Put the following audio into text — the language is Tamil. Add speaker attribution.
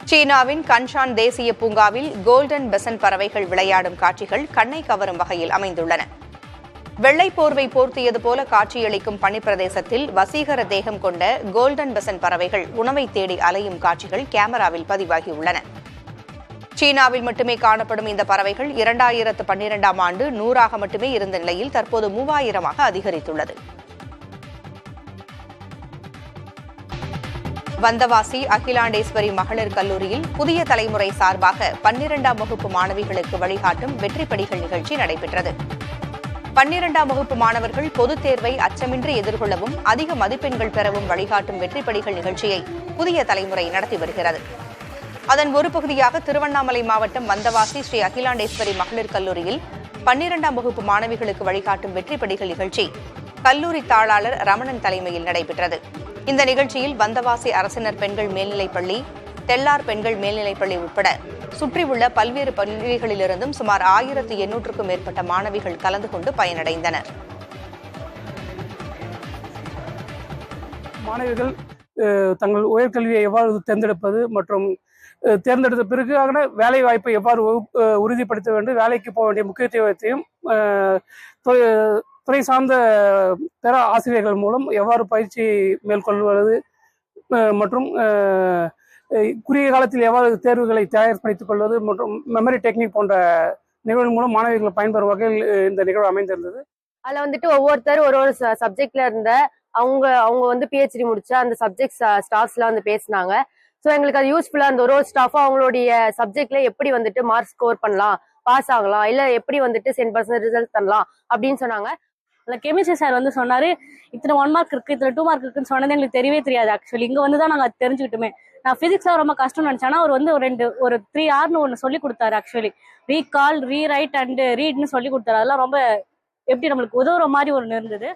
Speaker 1: சீனாவின் கன்ஷான் தேசிய பூங்காவில் கோல்டன் பெசன்ட் பறவைகள் விளையாடும் காட்சிகள் கண்ணை கவரும் வகையில் அமைந்துள்ளன. வெள்ளை போர்வை போர்த்தியது போல காட்சியளிக்கும் பனிப்பிரதேசத்தில் வசீகர தேகம் கொண்ட கோல்டன் பெசன்ட் பறவைகள் உணவை தேடி அலையும் காட்சிகள் கேமராவில் பதிவாகியுள்ளன. சீனாவில் மட்டுமே காணப்படும் இந்த பறவைகள் 2012ஆம் ஆண்டு 100ஆக மட்டுமே இருந்த நிலையில் தற்போது 3000ஆக அதிகரித்துள்ளது. வந்தவாசி அகிலாண்டேஸ்வரி மகளிர் கல்லூரியில் புதிய தலைமுறை சார்பாக 12ஆம் வகுப்பு மாணவிகளுக்கு வழிகாட்டும் வெற்றிப்படிகள் நிகழ்ச்சி நடைபெற்றது. 12ஆம் வகுப்பு மாணவர்கள் பொதுத் தேர்வை அச்சமின்றி எதிர்கொள்ளவும் அதிக மதிப்பெண்கள் பெறவும் வழிகாட்டும் வெற்றிப்படிகள் நிகழ்ச்சியை புதிய தலைமுறை நடத்தி வருகிறது. அதன் ஒரு பகுதியாக திருவண்ணாமலை மாவட்டம் வந்தவாசி ஸ்ரீ அகிலாண்டேஸ்வரி மகளிர் கல்லூரியில் 12ஆம் வகுப்பு மாணவிகளுக்கு வழிகாட்டும் வெற்றிப்படிகள் நிகழ்ச்சி கல்லூரி தாளாளர் ரமணன் தலைமையில் நடைபெற்றது. இந்த நிகழ்ச்சியில் வந்தவாசி அரசினர் பெண்கள் மேல்நிலைப்பள்ளி, தெள்ளார் பெண்கள் மேல்நிலைப்பள்ளி உட்பட சுற்றியுள்ள பல்வேறு பள்ளிகளிலிருந்தும் சுமார் 1800க்கும் மேற்பட்ட மாணவிகள் கலந்து கொண்டு பயனடைந்தனர்.
Speaker 2: மாணவிகள் தங்கள் உயர்கல்வியை எவ்வாறு தேர்ந்தெடுப்பது மற்றும் தேர்ந்தெடுத்த பிறகான வேலை வாய்ப்பை எவ்வாறு உறுதிப்படுத்த வேண்டும், வேலைக்கு போக வேண்டிய முக்கியத்துவத்தையும் துறை சார்ந்த பிற ஆசிரியர்கள் மூலம் எவ்வாறு பயிற்சி மேற்கொள்வது மற்றும் குறுகிய காலத்தில் எவ்வாறு தேர்வுகளை தயார்படுத்திக் கொள்வது மற்றும் மெமரி டெக்னிக் போன்ற நிகழ்வு மூலம் மாணவிகள் பயன்பெறும் வகையில் இந்த நிகழ்வு அமைந்திருந்தது.
Speaker 3: அதில் வந்துட்டு ஒவ்வொருத்தர் ஒரு சப்ஜெக்ட்ல இருந்த அவங்க பிஹெச்டி முடிச்ச அந்த சப்ஜெக்ட் ஸ்டாஃப்ஸ்லாம் பேசினாங்க. ஸோ எங்களுக்கு அது யூஸ்ஃபுல்லாக இருந்த ஒரு ஸ்டாஃபும் அவங்களுடைய சப்ஜெக்ட்ல எப்படி மார்க் ஸ்கோர் பண்ணலாம், பாஸ் ஆகலாம், இல்லை எப்படி 10% ரிசல்ட் தரலாம் அப்படின்னு சொன்னாங்க.
Speaker 4: அந்த கெமிஸ்ட்ரி சார் சொன்னாரு, இத்தனை 1 மார்க் இருக்கு, இத்தனை 2 மார்க் இருக்குன்னு சொன்னது எங்களுக்கு தெரியவே தெரியாது. ஆக்சுவலி இங்க தான் நாங்கள் தெரிஞ்சுக்கிட்டுமே. நான் பிசிக்ஸ்ல ரொம்ப கஷ்டம்னு நினைச்சேன்னா அவர் ஒரு 3 Rன்னு ஒன்று சொல்லி கொடுத்தாரு. ஆக்சுவலி ரீகால், ரீரைட் அண்ட் ரீட்னு சொல்லி கொடுத்தாரு. அதெல்லாம் ரொம்ப எப்படி நம்மளுக்கு உதவுற மாதிரி ஒன்று இருந்தது.